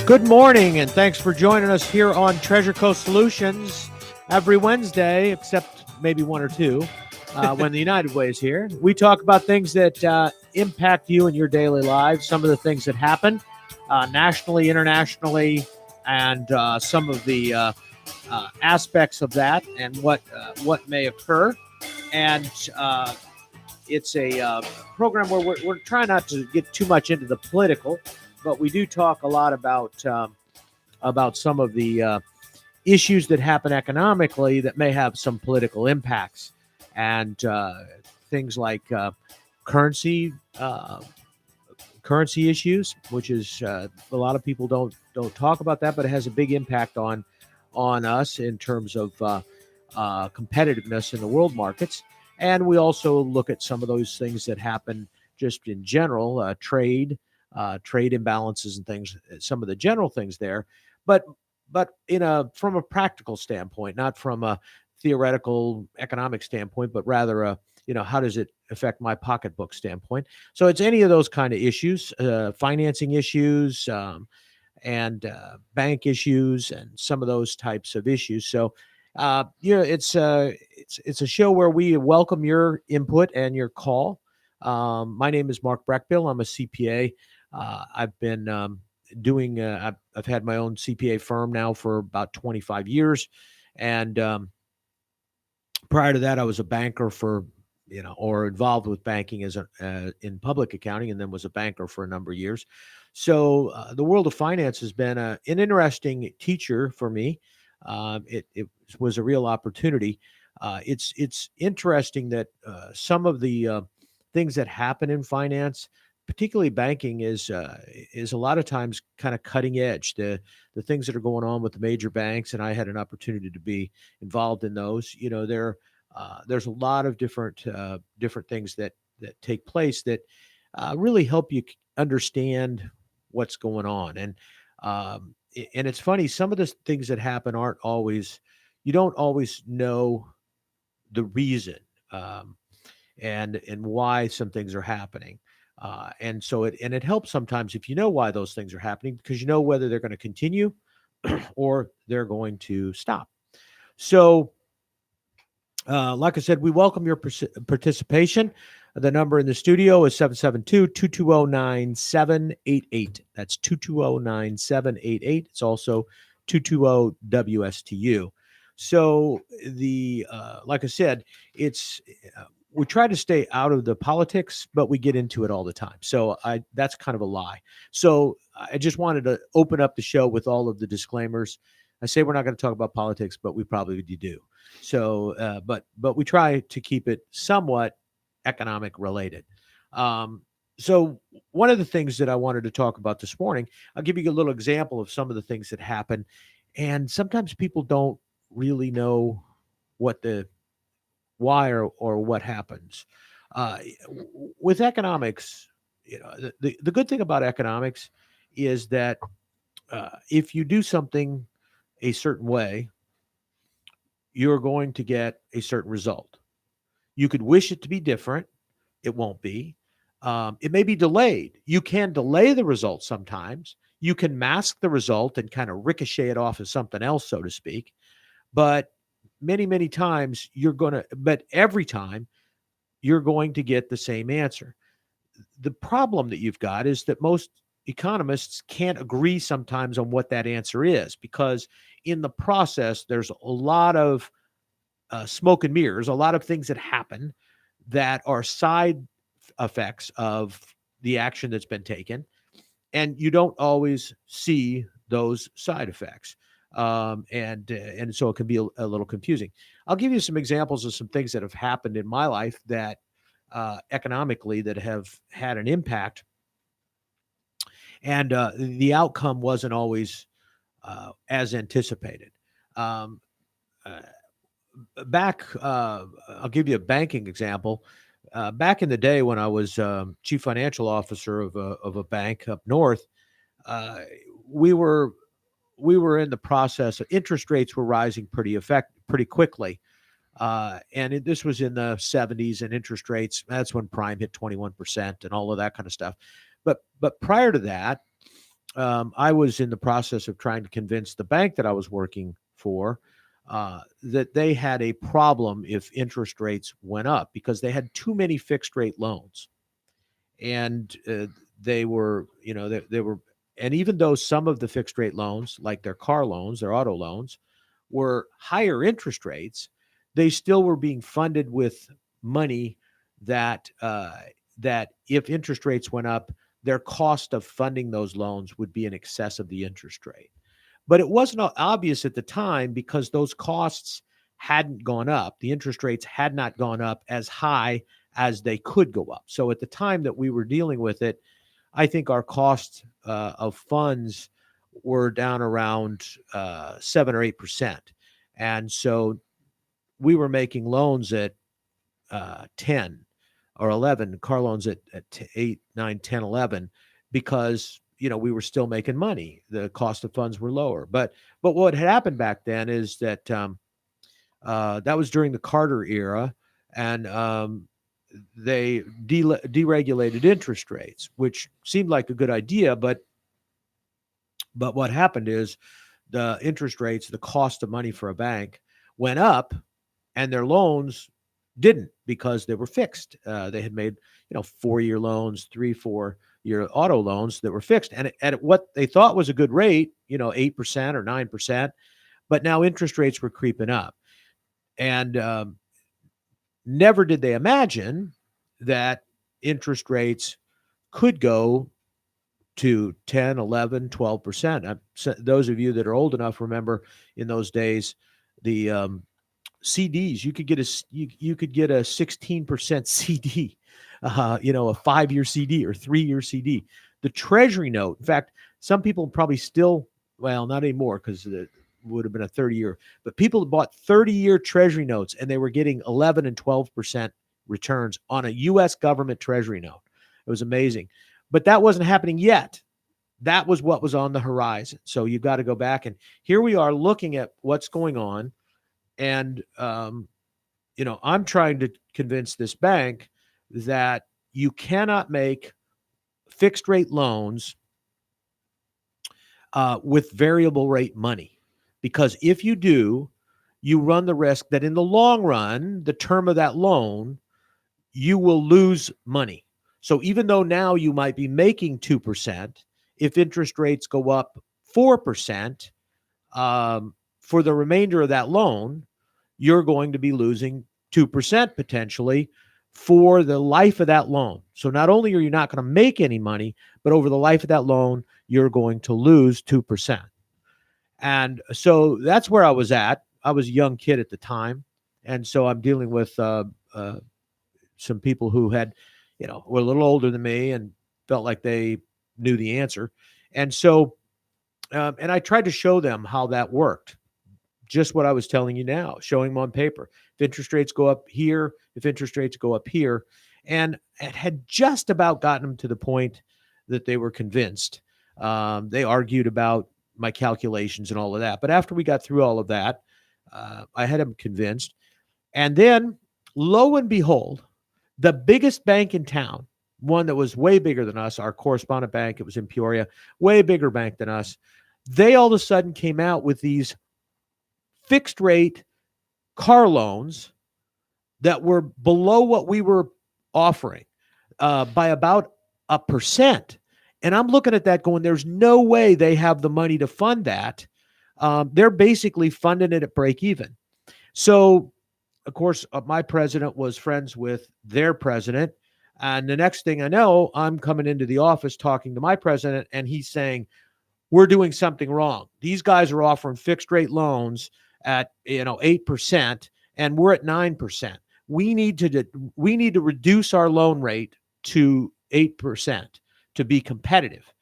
Good morning, and thanks for joining us here on Treasure Coast Solutions every Wednesday, except maybe one or two, when the United Way is here. We talk about things that impact you in your daily lives, some of the things that happen nationally, internationally, and some of the aspects of that and what may occur. And it's a program where we're trying not to get too much into the political, but we do talk a lot about some of the issues that happen economically that may have some political impacts, and things like currency issues, which is a lot of people don't talk about that, but it has a big impact on us in terms of competitiveness in the world markets. And we also look at some of those things that happen just in general, trade imbalances and things, some of the general things there, but from a practical standpoint, not from a theoretical economic standpoint, but rather how does it affect my pocketbook standpoint? So it's any of those kind of issues, financing issues, and bank issues, and some of those types of issues. So it's a show where we welcome your input and your call. My name is Mark Breckbill. I'm a CPA. I've been I've had my own CPA firm now for about 25 years. And prior to that, I was a banker or involved with banking in public accounting, and then was a banker for a number of years. So the world of finance has been an interesting teacher for me. It was a real opportunity. It's interesting that some of the things that happen in finance, particularly banking, is a lot of times kind of cutting edge. The things that are going on with the major banks, and I had an opportunity to be involved in those. There's a lot of different things that take place that really help you understand what's going on. And it's funny, some of the things that happen you don't always know the reason and why some things are happening. And so it helps sometimes if you know why those things are happening, because you know whether they're going to continue or they're going to stop. So, like I said, we welcome your participation. The number in the studio is 772-220-9788. That's 220-9788. It's also 220-WSTU. So like I said, we try to stay out of the politics, but we get into it all the time. So that's kind of a lie. So I just wanted to open up the show with all of the disclaimers. I say we're not going to talk about politics, but we probably do. So, but we try to keep it somewhat economic related. So one of the things that I wanted to talk about this morning, I'll give you a little example of some of the things that happen. And sometimes people don't really know why or what happens. With economics, the good thing about economics is that if you do something a certain way, you're going to get a certain result. You could wish it to be different. It won't be. It may be delayed. You can delay the result sometimes. You can mask the result and kind of ricochet it off as something else, so to speak. But many, many times but every time you're going to get the same answer. The problem that you've got is that most economists can't agree sometimes on what that answer is, because in the process, there's a lot of smoke and mirrors, a lot of things that happen that are side effects of the action that's been taken. And you don't always see those side effects. And so it can be a little confusing. I'll give you some examples of some things that have happened in my life that economically that have had an impact, and the outcome wasn't always as anticipated. I'll give you a banking example. Back in the day when I was chief financial officer of a bank up north, we were in the process of interest rates were rising pretty quickly. And this was in the 70s, and interest rates, that's when prime hit 21% and all of that kind of stuff. But prior to that, I was in the process of trying to convince the bank that I was working for that they had a problem if interest rates went up because they had too many fixed rate loans. And they were, they were, and even though some of the fixed rate loans, like their car loans, their auto loans, were higher interest rates, they still were being funded with money that that if interest rates went up, their cost of funding those loans would be in excess of the interest rate. But it wasn't obvious at the time because those costs hadn't gone up. The interest rates had not gone up as high as they could go up. So at the time that we were dealing with it, I think our cost of funds were down around 7 or 8%. And so we were making loans at 10 or 11, car loans at 8, 9, 10, 11, because we were still making money. The cost of funds were lower. But what had happened back then is that that was during the Carter era, and they deregulated interest rates, which seemed like a good idea. But what happened is the interest rates, the cost of money for a bank, went up, and their loans didn't because they were fixed. They had made 4-year loans, 3-4-year auto loans that were fixed, and at what they thought was a good rate, 8% or 9%. But now interest rates were creeping up, and never did they imagine that interest rates could go to 10, 11, 12%. Those of you that are old enough remember in those days the CDs. You could get a 16% CD, a 5-year CD or 3-year CD. The Treasury note. In fact, some people probably still, well, not anymore because it would have been a 30-year, but people bought 30-year Treasury notes and they were getting 11 and 12% returns on a U.S. government Treasury note. It was amazing, but that wasn't happening yet. That was what was on the horizon. So you've got to go back, and here we are looking at what's going on. And, I'm trying to convince this bank that you cannot make fixed rate loans with variable rate money, because if you do, you run the risk that in the long run, the term of that loan, you will lose money. So even though now you might be making 2%, if interest rates go up 4%, for the remainder of that loan, you're going to be losing 2% potentially for the life of that loan. So not only are you not going to make any money, but over the life of that loan, you're going to lose 2%. And so that's where I was at. I was a young kid at the time. And so I'm dealing with some people who had, were a little older than me and felt like they knew the answer. And so, and I tried to show them how that worked. Just what I was telling you now, showing them on paper. If interest rates go up here, if interest rates go up here. And it had just about gotten them to the point that they were convinced. They argued about my calculations and all of that. But after we got through all of that, I had them convinced. And then, lo and behold, the biggest bank in town, one that was way bigger than us, our correspondent bank, it was in Peoria, way bigger bank than us, they all of a sudden came out with these fixed rate car loans that were below what we were offering by about 1%. And I'm looking at that going, there's no way they have the money to fund that. They're basically funding it at break even. So, of course, my president was friends with their president. And the next thing I know, I'm coming into the office talking to my president, and he's saying, we're doing something wrong. These guys are offering fixed rate loans at 8%, and we're at 9%. We need to reduce our loan rate to 8% to be competitive.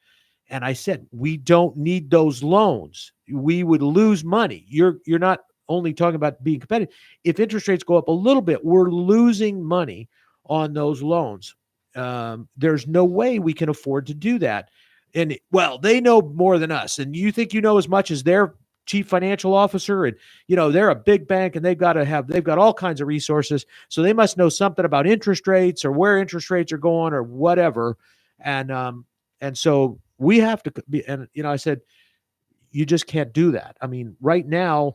And I said, we don't need those loans. We would lose money. You're not only talking about being competitive. If interest rates go up a little bit, we're losing money on those loans. There's no way we can afford to do that. And well, they know more than us. And you think you know as much as their chief financial officer, and they're a big bank and they've got all kinds of resources. So they must know something about interest rates or where interest rates are going or whatever. And so we have to be, and I said, you just can't do that. I mean, right now,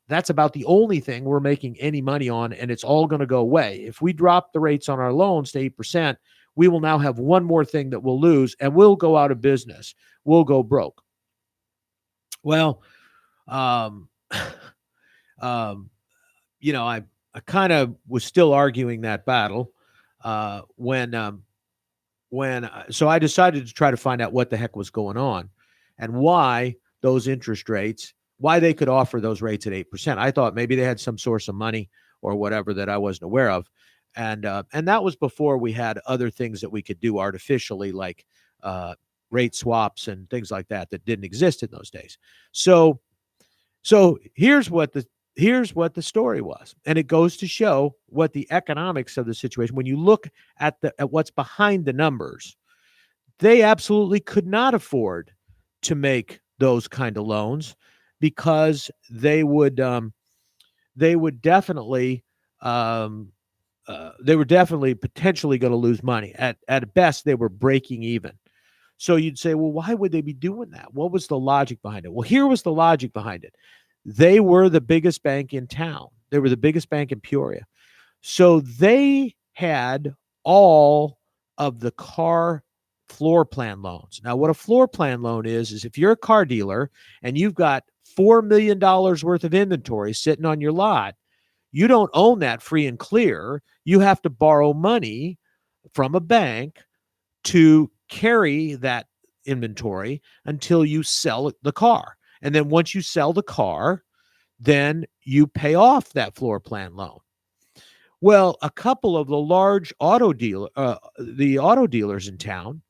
that's about the only thing we're making any money on, and it's all going to go away. If we drop the rates on our loans to 8%, we will now have one more thing that we'll lose, and we'll go out of business. We'll go broke. Well, um, I kind of was still arguing that battle so I decided to try to find out what the heck was going on and why those interest rates, why they could offer those rates at 8%. I thought maybe they had some source of money or whatever that I wasn't aware of. And that was before we had other things that we could do artificially, like rate swaps and things like that didn't exist in those days. So here's what the story was, and it goes to show what the economics of the situation. When you look at what's behind the numbers, they absolutely could not afford to make those kind of loans because they would definitely potentially going to lose money. At best, they were breaking even. So you'd say, well, why would they be doing that? What was the logic behind it? Well, here was the logic behind it. They were the biggest bank in town. They were the biggest bank in Peoria. So they had all of the car floor plan loans. Now, what a floor plan loan is if you're a car dealer and you've got $4 million worth of inventory sitting on your lot, you don't own that free and clear. You have to borrow money from a bank to carry that inventory until you sell the car. And then once you sell the car, then you pay off that floor plan loan. Well, a couple of the large auto dealers in town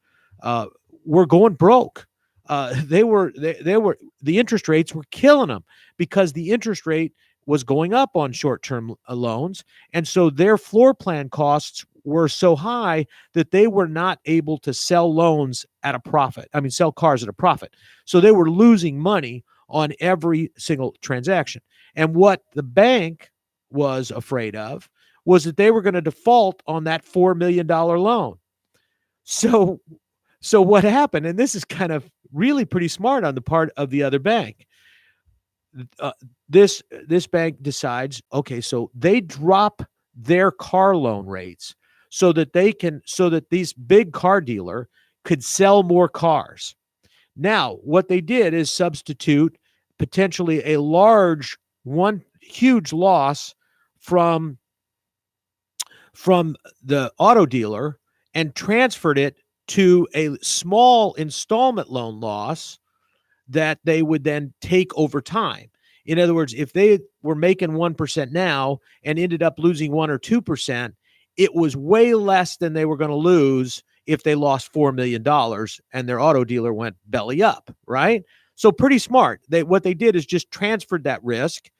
were going broke. The interest rates were killing them because the interest rate was going up on short-term loans. And so their floor plan costs were so high that they were not able to sell loans at a profit. I mean, sell cars at a profit. So they were losing money on every single transaction. And what the bank was afraid of was that they were going to default on that $4 million loan. So what happened, and this is kind of really pretty smart on the part of the other bank, this bank decides, okay, so they drop their car loan rates so that these big car dealer could sell more cars. Now, what they did is substitute potentially a huge loss from the auto dealer and transferred it to a small installment loan loss that they would then take over time. In other words, if they were making 1% now and ended up losing 1 or 2%, it was way less than they were going to lose if they lost $4 million and their auto dealer went belly up, right? So pretty smart. What they did is just transferred that risk.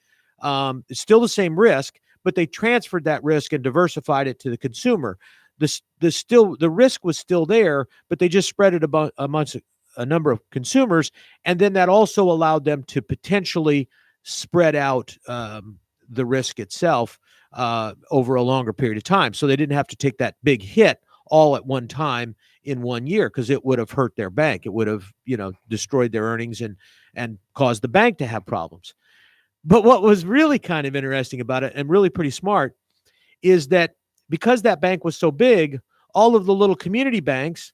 It's still the same risk, but they transferred that risk and diversified it to the consumer. The risk was still there, but they just spread it amongst a number of consumers, and then that also allowed them to potentially spread out the risk itself over a longer period of time. So they didn't have to take that big hit all at one time in 1 year, because it would have hurt their bank. It would have, destroyed their earnings and caused the bank to have problems. But what was really kind of interesting about it, and really pretty smart, is that because that bank was so big, all of the little community banks,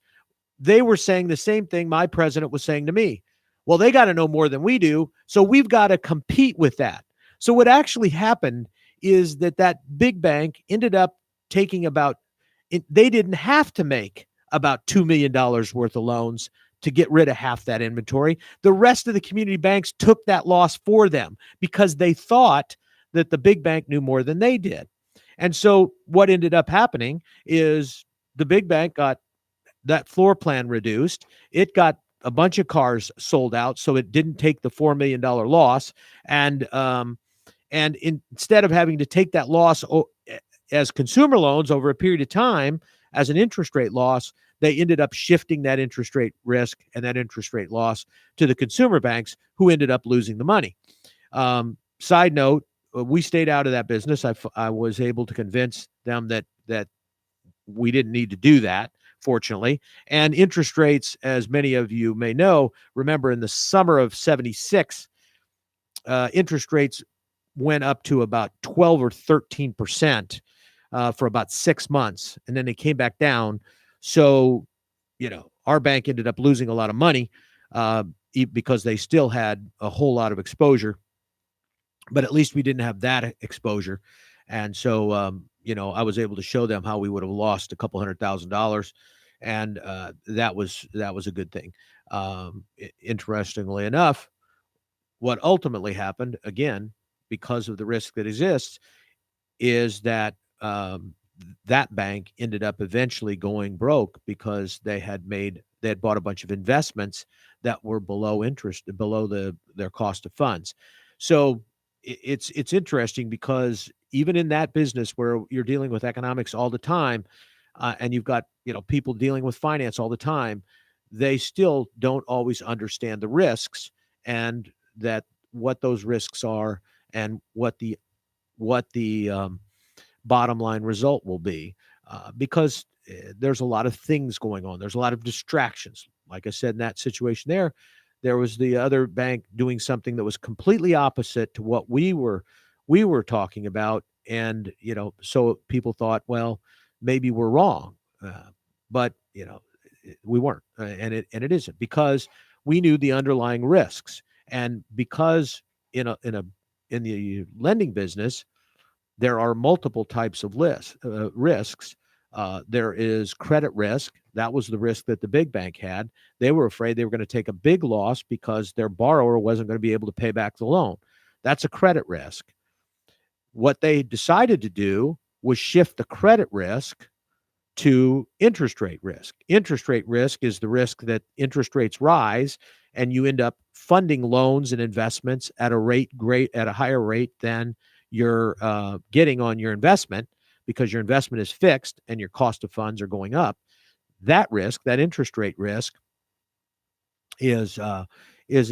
they were saying the same thing my president was saying to me. Well, they got to know more than we do, so we've got to compete with that. So what actually happened is that big bank ended up taking they didn't have to make about $2 million worth of loans to get rid of half that inventory. The rest of the community banks took that loss for them because they thought that the big bank knew more than they did. And so what ended up happening is the big bank got that floor plan reduced. It got a bunch of cars sold out, so it didn't take the $4 million loss. And instead of having to take that loss as consumer loans over a period of time as an interest rate loss, they ended up shifting that interest rate risk and that interest rate loss to the consumer banks, who ended up losing the money. Side note, we stayed out of that business. I was able to convince them that we didn't need to do that fortunately. And interest rates, as many of you may know, remember in the summer of 76, interest rates went up to about 12 or 13% for about 6 months. And then they came back down. So, our bank ended up losing a lot of money because they still had a whole lot of exposure, but at least we didn't have that exposure. And so, I was able to show them how we would have lost a couple $100,000, and that was a good thing. Interestingly enough, what ultimately happened, again, because of the risk that exists, is that that bank ended up eventually going broke because they had bought a bunch of investments that were below their cost of funds. So it's interesting because even in that business where you're dealing with economics all the time, and you've got people dealing with finance all the time, they still don't always understand the risks and that what those risks are and what the bottom line result will be, because there's a lot of things going on. There's a lot of distractions. Like I said, in that situation there was the other bank doing something that was completely opposite to what we were talking about. And, so people thought, well, maybe we're wrong. But, we weren't. And it isn't, because we knew the underlying risks. And because in the lending business, there are multiple types of risks. There is credit risk. That was the risk that the big bank had. They were afraid they were going to take a big loss because their borrower wasn't going to be able to pay back the loan. That's a credit risk. What they decided to do was shift the credit risk to interest rate risk. Interest rate risk is the risk that interest rates rise and you end up funding loans and investments at a higher rate than you're getting on your investment, because your investment is fixed and your cost of funds are going up. That risk, that interest rate risk, is a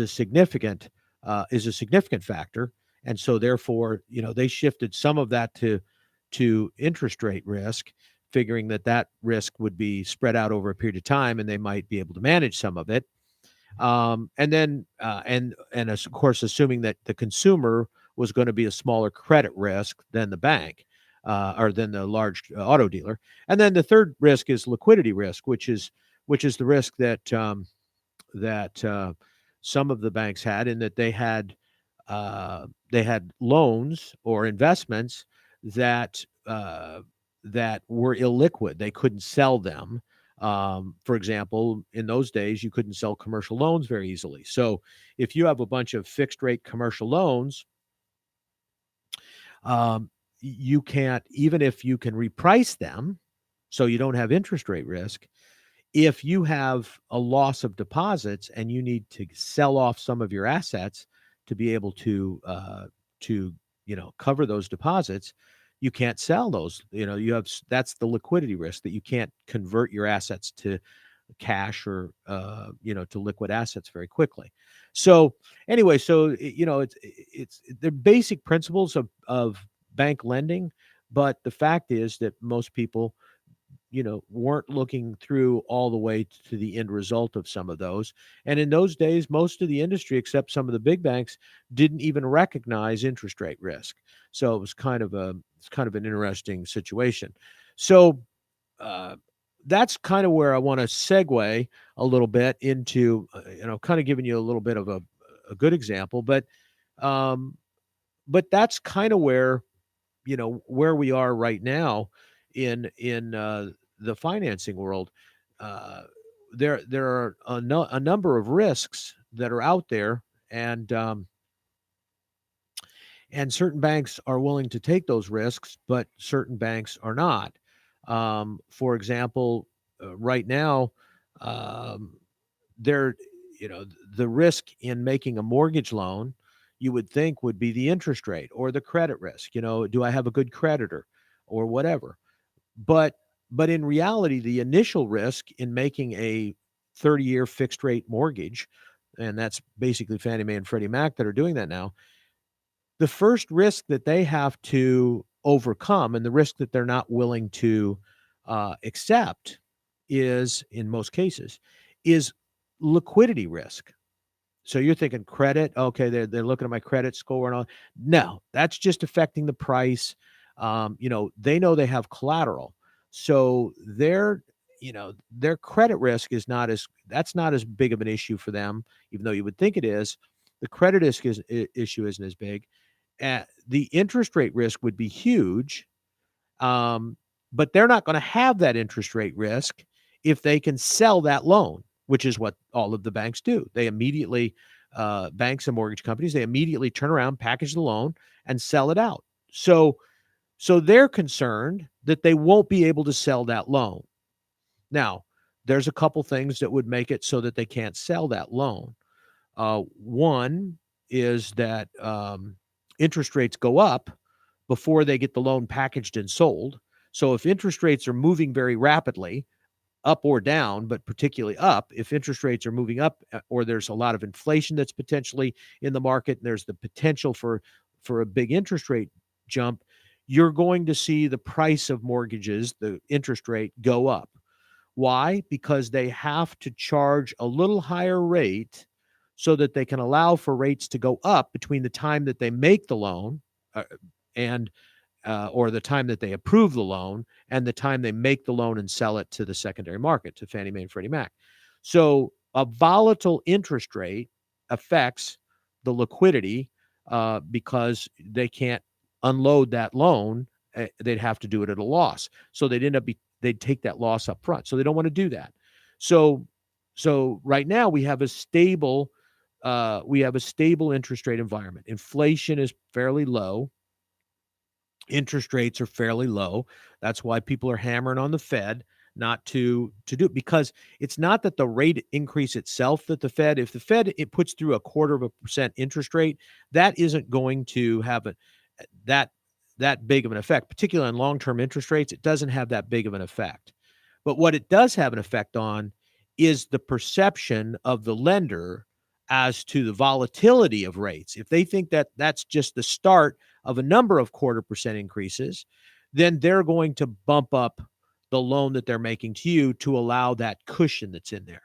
significant factor. And so therefore, they shifted some of that to interest rate risk, figuring that risk would be spread out over a period of time and they might be able to manage some of it. And then and of course, assuming that the consumer was going to be a smaller credit risk than the bank, or than the large auto dealer. And then the third risk is liquidity risk, which is the risk that some of the banks had, in that they had loans or investments that were illiquid. They couldn't sell them. For example, in those days, you couldn't sell commercial loans very easily. So if you have a bunch of fixed rate commercial loans, you can't, even if you can reprice them so you don't have interest rate risk, if you have a loss of deposits and you need to sell off some of your assets to be able to cover those deposits, you can't sell those. That's the liquidity risk, that you can't convert your assets to cash or to liquid assets very quickly. So anyway, it's the basic principles of bank lending, but the fact is that most people weren't looking through all the way to the end result of some of those. And in those days, most of the industry, except some of the big banks, didn't even recognize interest rate risk. So it was kind of an interesting situation. So that's kind of where I want to segue a little bit into, kind of giving you a little bit of a good example, but that's kind of where we are right now in the financing world. There are a number of risks that are out there, and certain banks are willing to take those risks, but certain banks are not. For example, right now, there, the risk in making a mortgage loan, you would think, would be the interest rate or the credit risk. Do I have a good creditor or whatever? But in reality, the initial risk in making a 30-year fixed rate mortgage, and that's basically Fannie Mae and Freddie Mac that are doing that now, the first risk that they have to overcome, and the risk that they're not willing to accept, is, in most cases, is liquidity risk. So you're thinking credit, okay, they're looking at my credit score and all. No, that's just affecting the price. They know they have collateral, so their credit risk is not as that's not as big of an issue for them, even though you would think it is. The credit issue isn't as big. The interest rate risk would be huge, but they're not going to have that interest rate risk if they can sell that loan, which is what all of the banks do. They immediately, banks and mortgage companies, they immediately turn around, package the loan, and sell it out. So they're concerned that they won't be able to sell that loan. Now, there's a couple things that would make it so that they can't sell that loan. One is that interest rates go up before they get the loan packaged and sold. So if interest rates are moving very rapidly, up or down, but particularly up, if interest rates are moving up or there's a lot of inflation that's potentially in the market, and there's the potential for a big interest rate jump, you're going to see the price of mortgages, the interest rate, go up. Why? Because they have to charge a little higher rate so that they can allow for rates to go up between the time that they make the loan and or the time that they approve the loan and the time they make the loan and sell it to the secondary market, to Fannie Mae and Freddie Mac. So a volatile interest rate affects the liquidity because they can't unload that loan. They'd have to do it at a loss. So they'd take that loss up front. So they don't want to do that. So right now we have a stable interest rate environment. Inflation is fairly low. Interest rates are fairly low. That's why people are hammering on the Fed not to do it, because it's not that the rate increase itself that if the Fed it puts through 0.25% interest rate, that isn't going to have that big of an effect, particularly on long-term interest rates. It doesn't have that big of an effect. But what it does have an effect on is the perception of the lender as to the volatility of rates. If they think that that's just the start of a number of 0.25% increases, then they're going to bump up the loan that they're making to you to allow that cushion that's in there.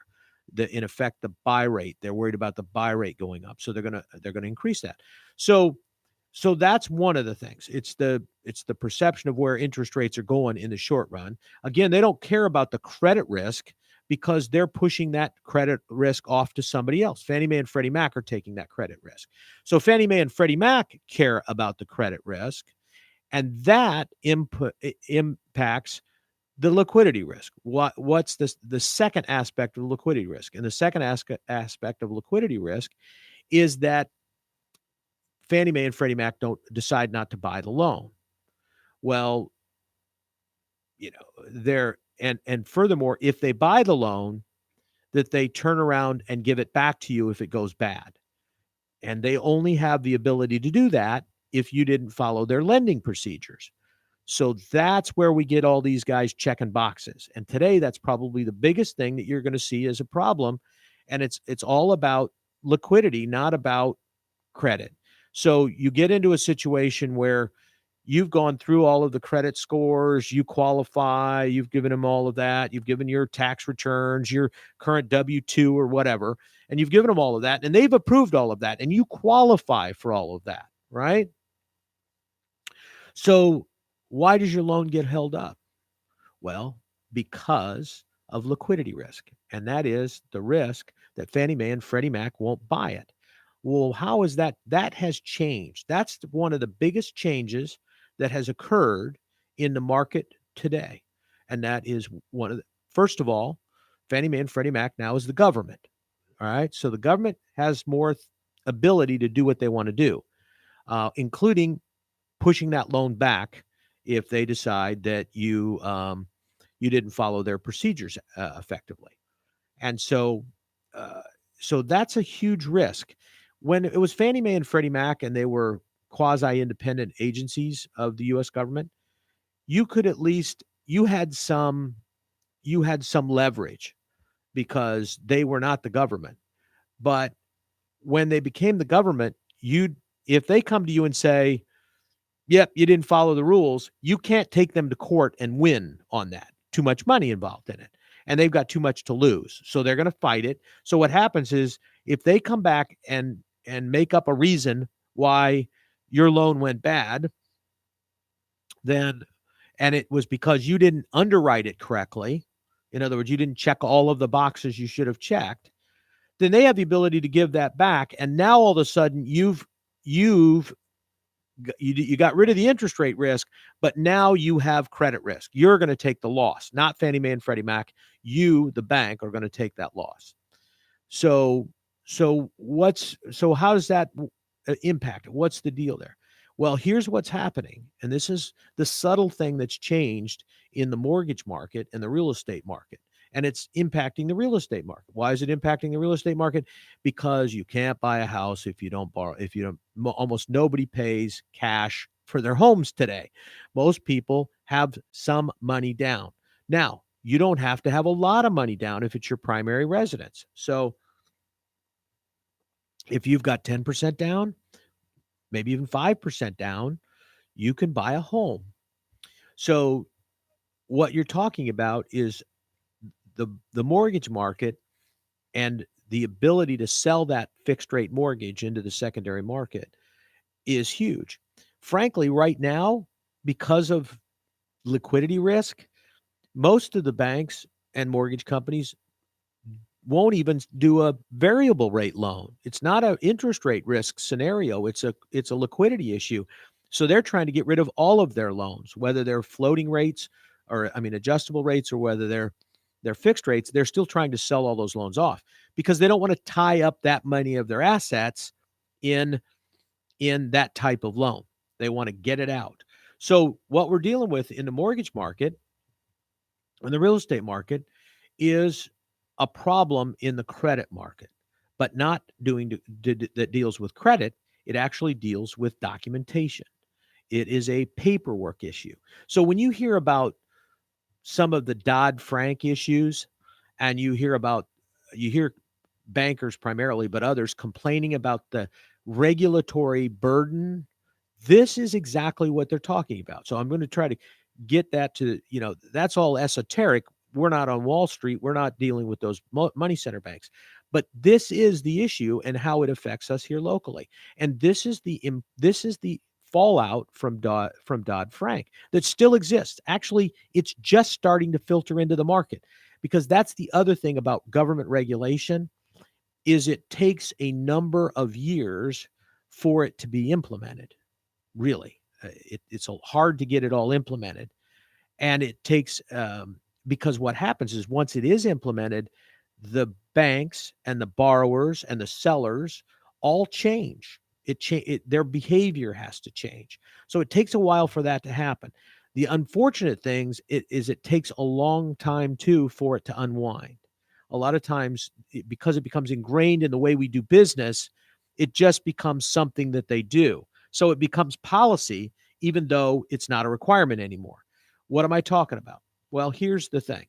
In effect, the buy rate. They're worried about the buy rate going up, so they're gonna increase that. So that's one of the things. It's the perception of where interest rates are going in the short run. Again, they don't care about the credit risk because they're pushing that credit risk off to somebody else. Fannie Mae and Freddie Mac are taking that credit risk. So Fannie Mae and Freddie Mac care about the credit risk, and that impacts the liquidity risk. What's the second aspect of liquidity risk? And the second aspect of liquidity risk is that Fannie Mae and Freddie Mac don't decide not to buy the loan. Well, and furthermore, if they buy the loan, that they turn around and give it back to you if it goes bad. And they only have the ability to do that if you didn't follow their lending procedures. So that's where we get all these guys checking boxes. And today, that's probably the biggest thing that you're going to see as a problem. And it's all about liquidity, not about credit. So you get into a situation where you've gone through all of the credit scores, you qualify, you've given them all of that, you've given your tax returns, your current W-2 or whatever, and you've given them all of that, and they've approved all of that, and you qualify for all of that, right? So why does your loan get held up? Well, because of liquidity risk, and that is the risk that Fannie Mae and Freddie Mac won't buy it. Well, how is that? That has changed. That's one of the biggest changes that has occurred in the market today. And that is first of all, Fannie Mae and Freddie Mac now is the government. All right. So the government has more ability to do what they want to do, including pushing that loan back if they decide that you didn't follow their procedures effectively. And so that's a huge risk. When it was Fannie Mae and Freddie Mac and they were quasi-independent agencies of the U.S. government, you had some leverage because they were not the government. But when they became the government, if they come to you and say, yep, you didn't follow the rules, you can't take them to court and win on that. Too much money involved in it. and they've got too much to lose. So they're going to fight it. So what happens is if they come back and make up a reason why your loan went bad, then and it was because you didn't underwrite it correctly, in other words, you didn't check all of the boxes you should have checked, then they have the ability to give that back. And now all of a sudden you got rid of the interest rate risk, but now you have credit risk. You're going to take the loss, not Fannie Mae and Freddie Mac. You, the bank, are going to take that loss. So how does that impact it? What's the deal there? Well, here's what's happening, and this is the subtle thing that's changed in the mortgage market and the real estate market, and it's impacting the real estate market. Why is it impacting the real estate market? Because you can't buy a house if you don't borrow. If you don't, almost nobody pays cash for their homes today. Most people have some money down. Now, you don't have to have a lot of money down if it's your primary residence. So if you've got 10% down, maybe even 5% down, you can buy a home. So what you're talking about is the mortgage market and the ability to sell that fixed rate mortgage into the secondary market is huge. Frankly, right now, because of liquidity risk, most of the banks and mortgage companies won't even do a variable rate loan. It's not an interest rate risk scenario. It's a liquidity issue. So they're trying to get rid of all of their loans, whether they're floating rates or adjustable rates, or whether they're fixed rates. They're still trying to sell all those loans off because they don't want to tie up that money of their assets in that type of loan. They want to get it out. So what we're dealing with in the mortgage market and the real estate market is a problem in the credit market, but not that deals with credit. It actually deals with documentation. It is a paperwork issue. So when you hear about some of the Dodd-Frank issues, and you hear bankers primarily, but others complaining about the regulatory burden, this is exactly what they're talking about. So I'm going to try to get that to, that's all esoteric. We're not on Wall Street. We're not dealing with those money center banks. But this is the issue and how it affects us here locally. And this is the fallout from Dodd-Frank that still exists. Actually, it's just starting to filter into the market, because that's the other thing about government regulation is it takes a number of years for it to be implemented. Really, it's hard to get it all implemented, and it takes because what happens is once it is implemented, the banks and the borrowers and the sellers all change. Their behavior has to change. So it takes a while for that to happen. The unfortunate things is it takes a long time too for it to unwind. A lot of times, because it becomes ingrained in the way we do business, it just becomes something that they do. So it becomes policy, even though it's not a requirement anymore. What am I talking about? Well, here's the thing.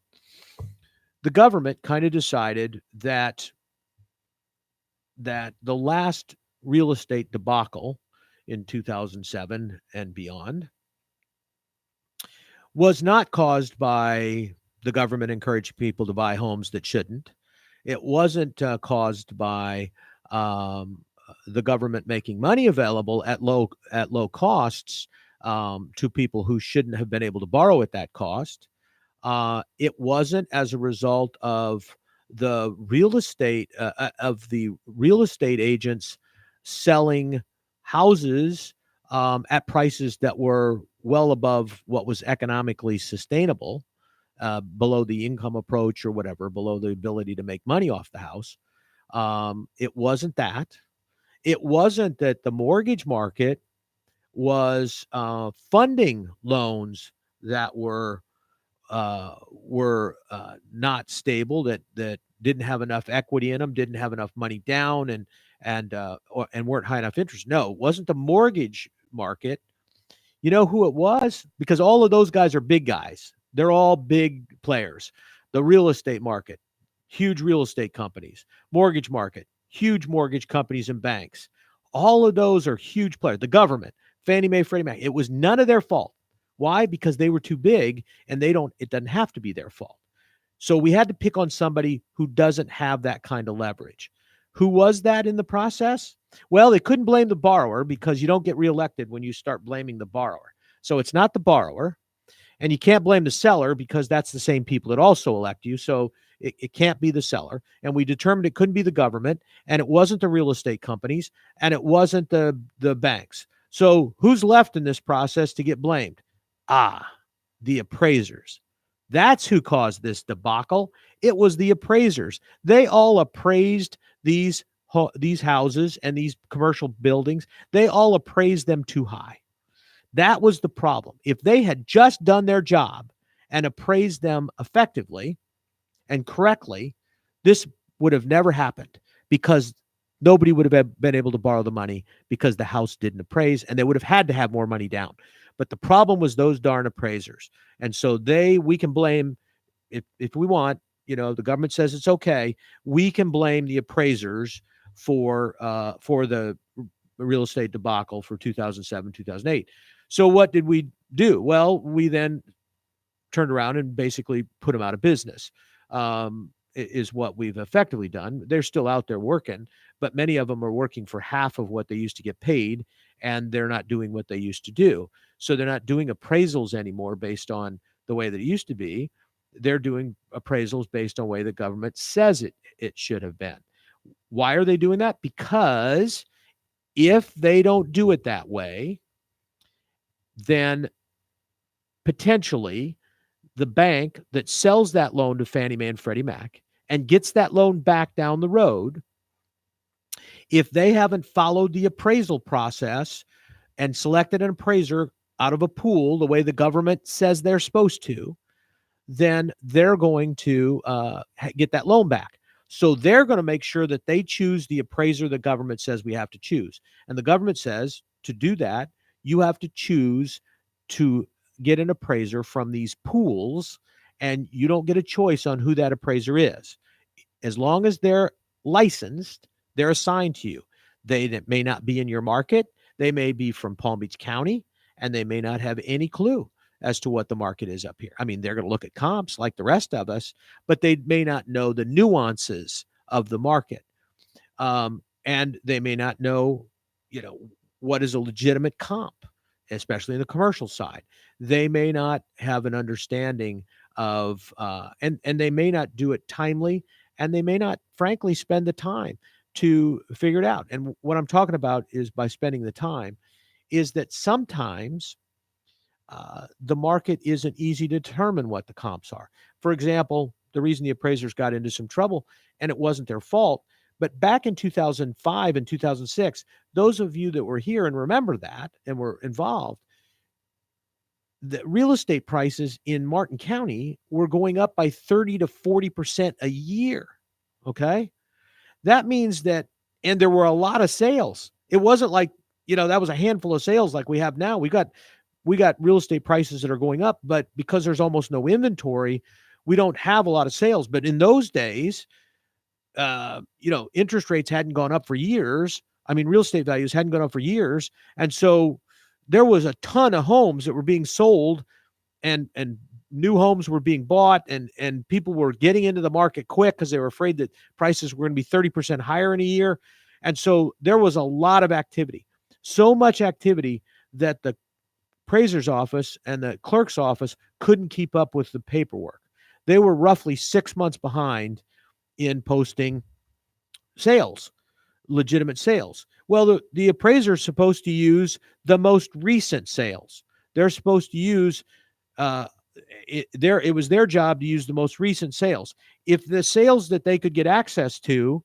The government kind of decided that the last real estate debacle in 2007 and beyond was not caused by the government encouraging people to buy homes that shouldn't. It wasn't caused by the government making money available at low costs to people who shouldn't have been able to borrow at that cost. It wasn't as a result of the real estate agents selling houses at prices that were well above what was economically sustainable, below the income approach or whatever, below the ability to make money off the house. It wasn't that. It wasn't that the mortgage market was funding loans that were not stable, that didn't have enough equity in them, didn't have enough money down, and weren't high enough interest. No, it wasn't the mortgage market. You know who it was? Because all of those guys are big guys. They're all big players. The real estate market, huge real estate companies. Mortgage market, huge mortgage companies and banks. All of those are huge players. The government, Fannie Mae, Freddie Mac. It was none of their fault. Why? Because they were too big, and it doesn't have to be their fault. So we had to pick on somebody who doesn't have that kind of leverage. Who was that in the process? Well, they couldn't blame the borrower because you don't get reelected when you start blaming the borrower. So it's not the borrower. And you can't blame the seller because that's the same people that also elect you. So it can't be the seller. And we determined it couldn't be the government, and it wasn't the real estate companies, and it wasn't the banks. So who's left in this process to get blamed? The appraisers. That's who caused this debacle. It was the appraisers. They all appraised these houses and these commercial buildings. They all appraised them too high. That was the problem. If they had just done their job and appraised them effectively and correctly, this would have never happened because nobody would have been able to borrow the money because the house didn't appraise, and they would have had to have more money down. But the problem was those darn appraisers. And so we can blame, if we want, the government says it's okay, we can blame the appraisers for the real estate debacle for 2007, 2008. So what did we do? Well, we then turned around and basically put them out of business, is what we've effectively done. They're still out there working, but many of them are working for half of what they used to get paid, and they're not doing what they used to do. So they're not doing appraisals anymore based on the way that it used to be. They're doing appraisals based on the way the government says it should have been. Why are they doing that? Because if they don't do it that way, then potentially the bank that sells that loan to Fannie Mae and Freddie Mac and gets that loan back down the road, if they haven't followed the appraisal process and selected an appraiser out of a pool the way the government says they're supposed to, then they're going to get that loan back. So they're going to make sure that they choose the appraiser the government says we have to choose. And the government says to do that, you have to choose to get an appraiser from these pools, and you don't get a choice on who that appraiser is. As long as they're licensed, they're assigned to you. They may not be in your market. They may be from Palm Beach County, and they may not have any clue as to what the market is up here. I mean, they're going to look at comps like the rest of us, but they may not know the nuances of the market. And they may not know, what is a legitimate comp, especially in the commercial side. They may not have an understanding of, and they may not do it timely, and they may not, frankly, spend the time to figure it out. And what I'm talking about is, by spending the time, is that sometimes the market isn't easy to determine what the comps are. For example, the reason the appraisers got into some trouble, and it wasn't their fault, but back in 2005 and 2006, those of you that were here and remember that and were involved, the real estate prices in Martin County were going up by 30 to 40% a year. Okay. That means that, and there were a lot of sales. It wasn't like, that was a handful of sales like we have now. We got real estate prices that are going up, but because there's almost no inventory, we don't have a lot of sales. But in those days, interest rates hadn't gone up for years. I mean, real estate values hadn't gone up for years. And so there was a ton of homes that were being sold, and new homes were being bought, and people were getting into the market quick because they were afraid that prices were going to be 30% higher in a year. And so there was a lot of activity, so much activity that the appraiser's office and the clerk's office couldn't keep up with the paperwork. They were roughly 6 months behind in posting sales, legitimate sales. Well, the appraiser is supposed to use the most recent sales. They're supposed to use, it was their job to use the most recent sales. If the sales that they could get access to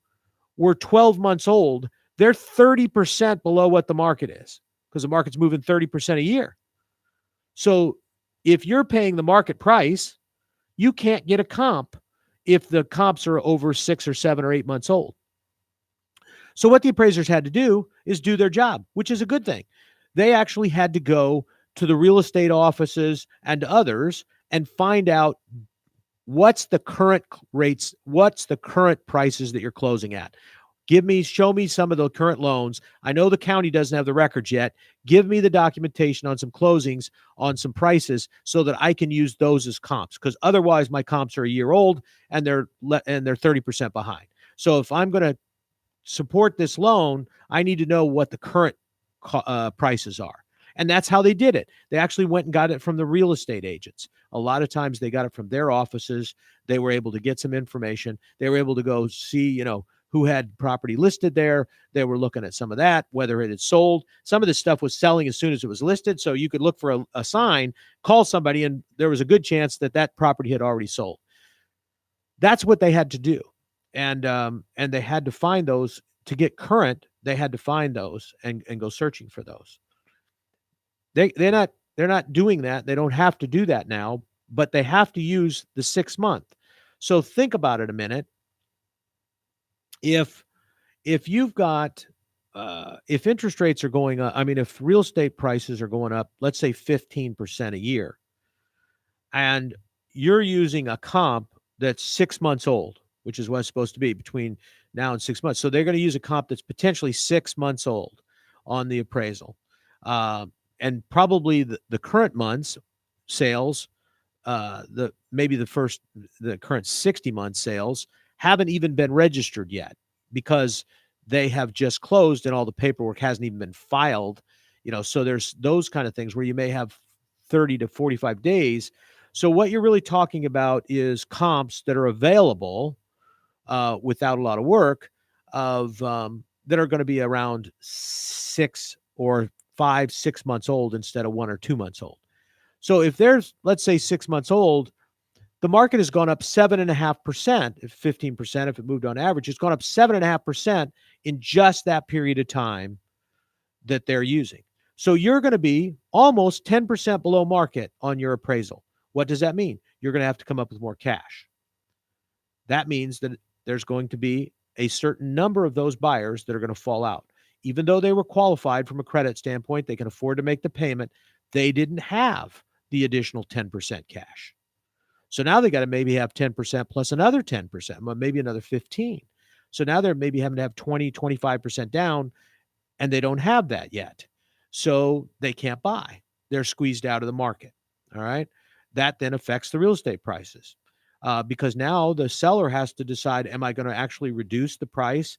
were 12 months old, they're 30% below what the market is, because the market's moving 30% a year. So if you're paying the market price, you can't get a comp if the comps are over 6 or 7 or 8 months old. So what the appraisers had to do is do their job, which is a good thing. They actually had to go to the real estate offices and others and find out what's the current rates, what's the current prices that you're closing at. Show me some of the current loans. I know the county doesn't have the records yet. Give me the documentation on some closings, on some prices, so that I can use those as comps. Because otherwise, my comps are a year old and they're 30% behind. So if I'm going to support this loan, I need to know what the current prices are. And that's how they did it. They actually went and got it from the real estate agents. A lot of times they got it from their offices. They were able to get some information. They were able to go see, who had property listed there. They were looking at some of that, whether it had sold. Some of this stuff was selling as soon as it was listed. So you could look for a sign, call somebody, and there was a good chance that property had already sold. That's what they had to do. And they had to find those to get current. They had to find those and go searching for those. They're not doing that. They don't have to do that now, but they have to use the 6 month. So think about it a minute. If you've got if interest rates are going up, if real estate prices are going up, let's say 15% a year, and you're using a comp that's 6 months old, which is what it's supposed to be between now and 6 months. So they're going to use a comp that's potentially 6 months old on the appraisal. And probably the current month's sales, the current 60 month sales haven't even been registered yet because they have just closed and all the paperwork hasn't even been filed. So there's those kind of things where you may have 30 to 45 days. So what you're really talking about is comps that are available without a lot of work that are going to be around 6 or 5-6 months old instead of 1 or 2 months old. So if there's, let's say, 6 months old, the market has gone up 7.5%, if 15%, if it moved on average, it's gone up 7.5% in just that period of time that they're using. So you're going to be almost 10% below market on your appraisal. What does that mean? You're going to have to come up with more cash. That means that there's going to be a certain number of those buyers that are going to fall out. Even though they were qualified from a credit standpoint, they can afford to make the payment, they didn't have the additional 10% cash. So now they got to maybe have 10% plus another 10%, maybe another 15. So now they're maybe having to have 20, 25% down, and they don't have that yet. So they can't buy. They're squeezed out of the market. All right. That then affects the real estate prices because now the seller has to decide, am I going to actually reduce the price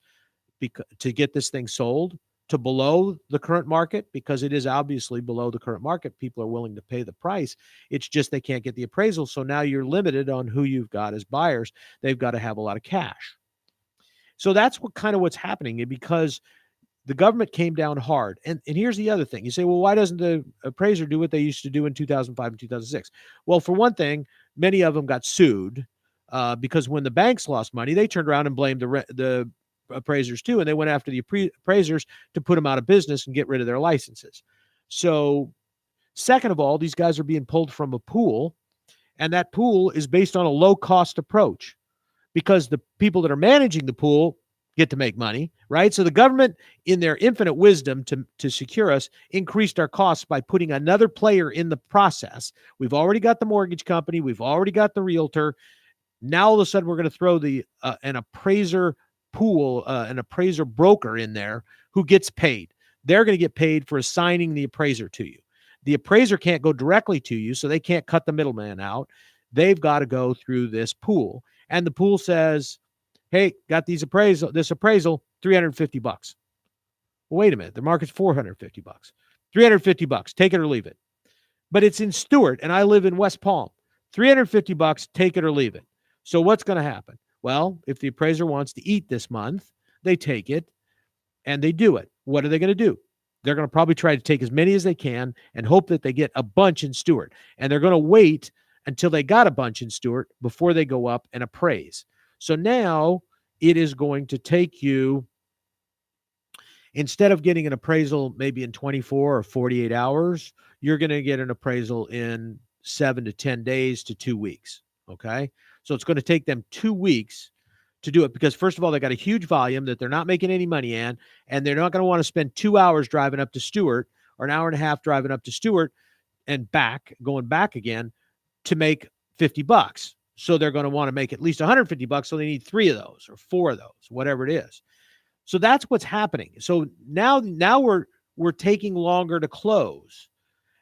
to get this thing sold to below the current market? Because it is obviously below the current market. People are willing to pay the price. It's just they can't get the appraisal. So now you're limited on who you've got as buyers. They've got to have a lot of cash. So that's what's happening, because the government came down hard. And here's the other thing. You say, well, why doesn't the appraiser do what they used to do in 2005 and 2006? Well, for one thing, many of them got sued because when the banks lost money, they turned around and blamed the appraisers too, and they went after the appraisers to put them out of business and get rid of their licenses. So second of all, these guys are being pulled from a pool, and that pool is based on a low-cost approach because the people that are managing the pool get to make money, right? So the government, in their infinite wisdom to secure us, increased our costs by putting another player in the process. We've already got the mortgage company. We've already got the realtor. Now all of a sudden we're going to throw an appraiser pool, an appraiser broker in there who gets paid. They're going to get paid for assigning the appraiser to you. The appraiser can't go directly to you, so they can't cut the middleman out. They've got to go through this pool. And the pool says, hey, got this appraisal, $350. Well, wait a minute. The market's $450. $350. Take it or leave it. But it's in Stuart, and I live in West Palm. $350, take it or leave it. So what's going to happen? Well, if the appraiser wants to eat this month, they take it and they do it. What are they going to do? They're going to probably try to take as many as they can and hope that they get a bunch in Stuart. And they're going to wait until they got a bunch in Stuart before they go up and appraise. So now it is going to take you, instead of getting an appraisal maybe in 24 or 48 hours, you're going to get an appraisal in 7 to 10 days to 2 weeks. Okay. So it's going to take them 2 weeks to do it because, first of all, they got a huge volume that they're not making any money in, and they're not going to want to spend 2 hours driving up to Stuart or an hour and a half driving up to Stuart and going back again to make $50. So they're going to want to make at least $150. So they need 3 of those or 4 of those, whatever it is. So that's what's happening. So now we're taking longer to close.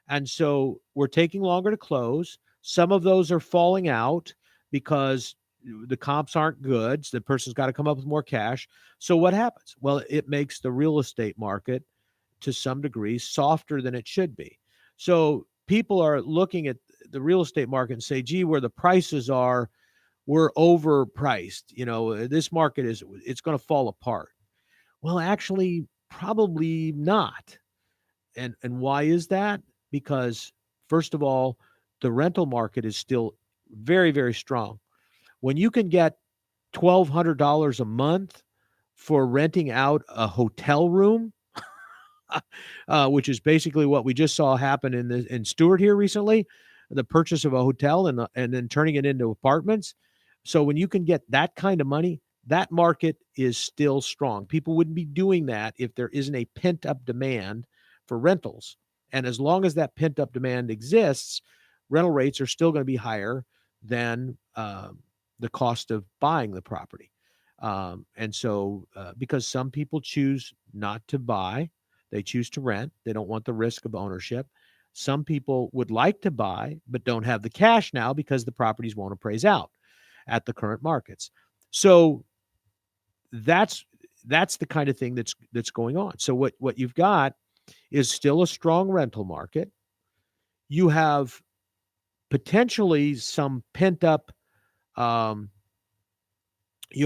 And so we're taking longer to close. Some of those are falling out because the comps aren't good. So the person's got to come up with more cash. So what happens? Well, it makes the real estate market to some degree softer than it should be. So people are looking at the real estate market and say, gee, where the prices are, we're overpriced. This market it's going to fall apart. Well, actually, probably not. And why is that? Because first of all, the rental market is still very, very strong. When you can get $1,200 a month for renting out a hotel room, which is basically what we just saw happen in Stewart here recently, the purchase of a hotel and then turning it into apartments. So when you can get that kind of money, that market is still strong. People wouldn't be doing that if there isn't a pent up demand for rentals. And as long as that pent up demand exists, rental rates are still going to be higher than the cost of buying the property. And so, because some people choose not to buy, they choose to rent. They don't want the risk of ownership. Some people would like to buy, but don't have the cash now because the properties won't appraise out at the current markets. So that's the kind of thing that's going on. So what you've got is still a strong rental market. You have potentially some pent up. You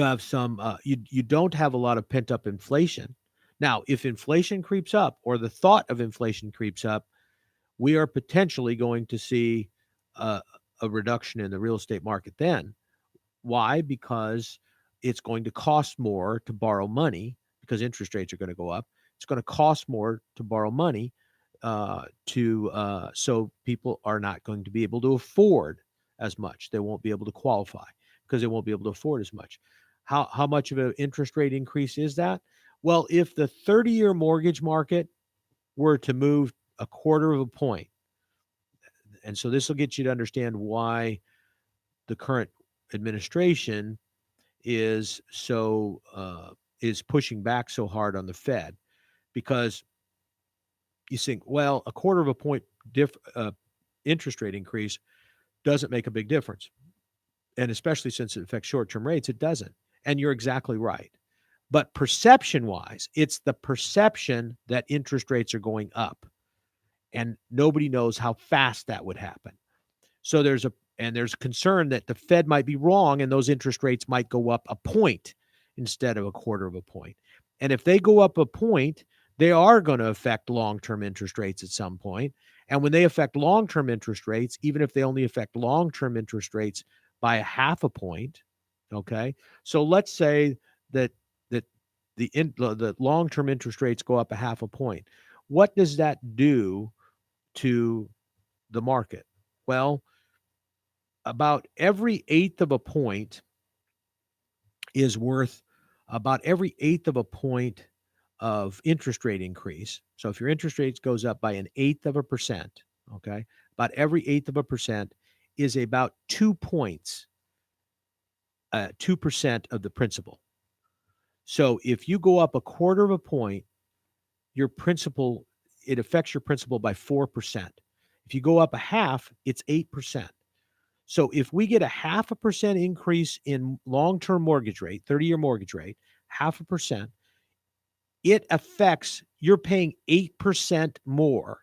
have some. You don't have a lot of pent up inflation. Now, if inflation creeps up, or the thought of inflation creeps up, we are potentially going to see a reduction in the real estate market then. Why? Because it's going to cost more to borrow money because interest rates are going to go up. It's going to cost more to borrow money so people are not going to be able to afford as much. They won't be able to qualify because they won't be able to afford as much. How much of an interest rate increase is that? Well, if the 30-year mortgage market were to move a quarter of a point, and so this will get you to understand why the current administration is pushing back so hard on the Fed, because you think, well, a quarter of a point interest rate increase doesn't make a big difference, and especially since it affects short-term rates, it doesn't. And you're exactly right. But perception-wise, it's the perception that interest rates are going up, and nobody knows how fast that would happen. So there's concern that the Fed might be wrong and those interest rates might go up a point instead of a quarter of a point. And if they go up a point, they are going to affect long-term interest rates at some point. And when they affect long-term interest rates, even if they only affect long-term interest rates by a half a point, okay? So let's say that the long-term interest rates go up a half a point. What does that do to the market? Well, about every eighth of a point is worth about every eighth of a point of interest rate increase. So if your interest rate goes up by an eighth of a percent, okay, about every eighth of a percent is about 2 points, 2% of the principal. So if you go up a quarter of a point, it affects your principal by 4%. If you go up a half, it's 8%. So if we get a 0.5% increase in long-term mortgage rate, 30-year mortgage rate, 0.5%, it affects, you're paying 8% more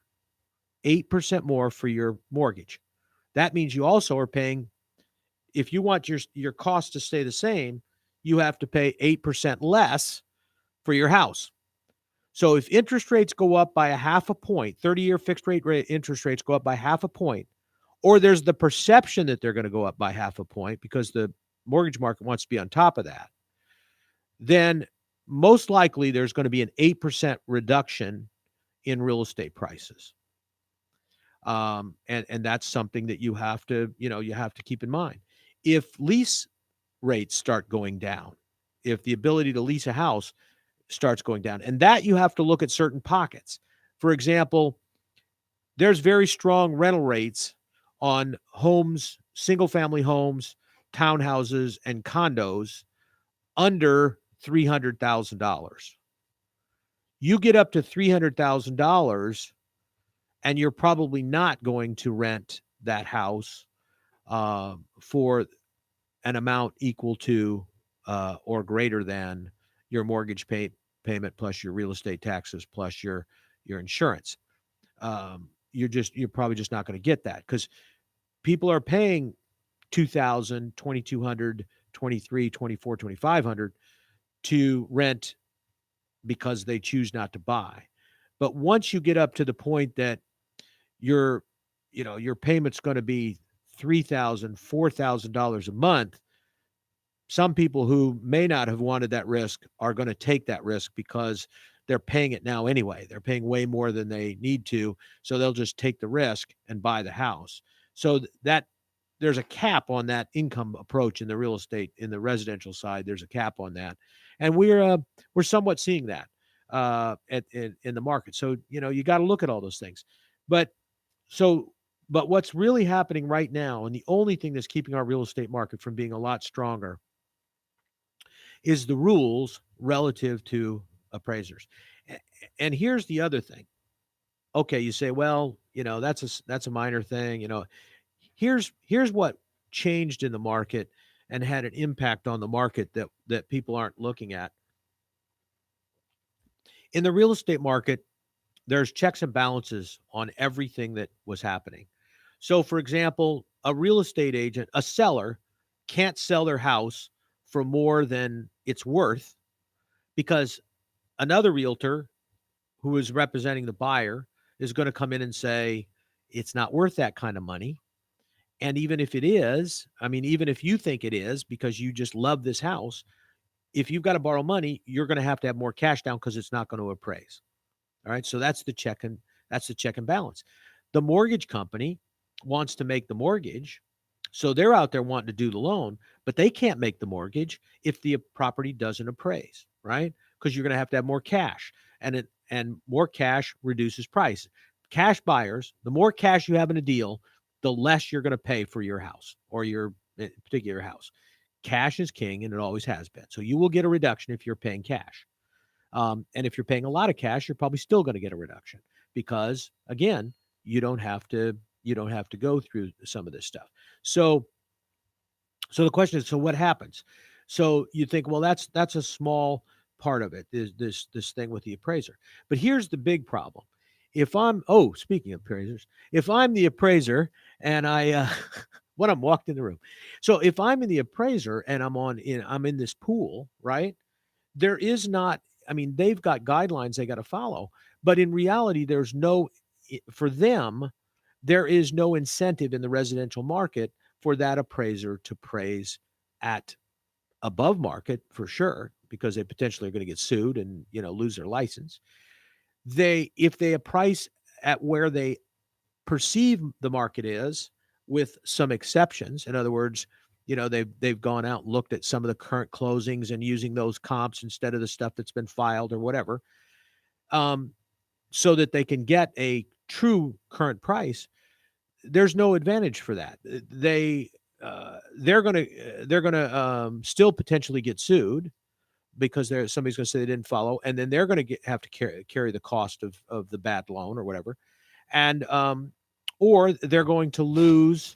for your mortgage. That means you also are paying, if you want your cost to stay the same, you have to pay 8% less for your house. So if interest rates go up by a 0.5 point, 30-year fixed rate interest rates go up by 0.5 point, or there's the perception that they're going to go up by 0.5 point because the mortgage market wants to be on top of that, then most likely there's going to be an 8% reduction in real estate prices. And that's something that you have to keep in mind. If lease rates start going down, if the ability to lease a house starts going down, and that you have to look at certain pockets. For example, there's very strong rental rates on homes, single family homes, townhouses, and condos under $300,000. You get up to $300,000 and you're probably not going to rent that house for an amount equal to or greater than your mortgage payment plus your real estate taxes plus your insurance. You're probably just not going to get that because people are paying $2,000, $2,200, $2,300, $2,400, $2,500 to rent because they choose not to buy. But once you get up to the point that your payment's going to be $3,000, $4,000 a month, some people who may not have wanted that risk are going to take that risk because they're paying it now anyway. They're paying way more than they need to, so they'll just take the risk and buy the house. So that there's a cap on that income approach in the real estate, in the residential side. There's a cap on that, and we're somewhat seeing that in the market. So you got to look at all those things, but what's really happening right now, and the only thing that's keeping our real estate market from being a lot stronger, is the rules relative to appraisers. And here's the other thing. Okay, you say, well, that's a minor thing. Here's what changed in the market and had an impact on the market that people aren't looking at. In the real estate market, there's checks and balances on everything that was happening. So, for example, a real estate agent, a seller, can't sell their house for more than it's worth because another realtor who is representing the buyer is going to come in and say, it's not worth that kind of money. And even if it is, even if you think it is because you just love this house, if you've got to borrow money, you're going to have more cash down because it's not going to appraise. All right. So that's the check and balance. The mortgage company wants to make the mortgage. So they're out there wanting to do the loan, but they can't make the mortgage if the property doesn't appraise, right? Because you're going to have more cash, and more cash reduces price. Cash buyers, the more cash you have in a deal, the less you're going to pay for your house or your particular house. Cash is king, and it always has been. So you will get a reduction if you're paying cash. And if you're paying a lot of cash, you're probably still going to get a reduction because, again, you don't have to go through some of this stuff. So the question is, so what happens? So you think, well, that's a small part of it, is this thing with the appraiser. But here's the big problem. Speaking of appraisers, if I'm the appraiser and I when I'm walked in the room. So if I'm in the appraiser and I'm in this pool, right? There is not, they've got guidelines they got to follow, but in reality, for them, there is no incentive in the residential market for that appraiser to appraise at above market for sure, because they potentially are going to get sued and, lose their license. If they appraise at where they perceive the market is, with some exceptions, in other words, they've gone out and looked at some of the current closings and using those comps instead of the stuff that's been filed or whatever, so that they can get a true current price. There's no advantage for that. They're gonna still potentially get sued because somebody's going to say they didn't follow, and then they're going to have to carry the cost of the bad loan or whatever, and or they're going to lose,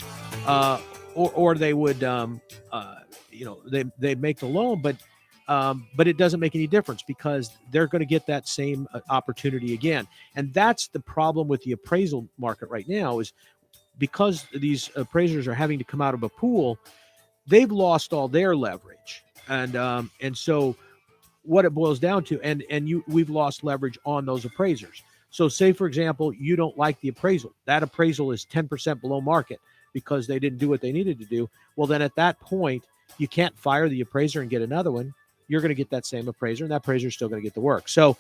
or they would they make the loan, but it doesn't make any difference because they're going to get that same opportunity again. And that's the problem with the appraisal market right now, is because these appraisers are having to come out of a pool, they've lost all their leverage. And so what it boils down to, we've lost leverage on those appraisers. So say, for example, you don't like the appraisal. That appraisal is 10% below market because they didn't do what they needed to do. Well, then at that point, you can't fire the appraiser and get another one. You're going to get that same appraiser, and that appraiser is still going to get the work. So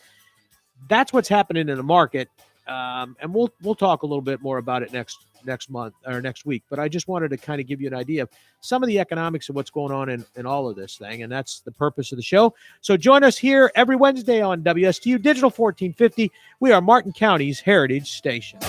that's what's happening in the market. And we'll talk a little bit more about it next month or next week. But I just wanted to kind of give you an idea of some of the economics of what's going on in all of this thing. And that's the purpose of the show. So join us here every Wednesday on WSTU Digital 1450. We are Martin County's Heritage Station.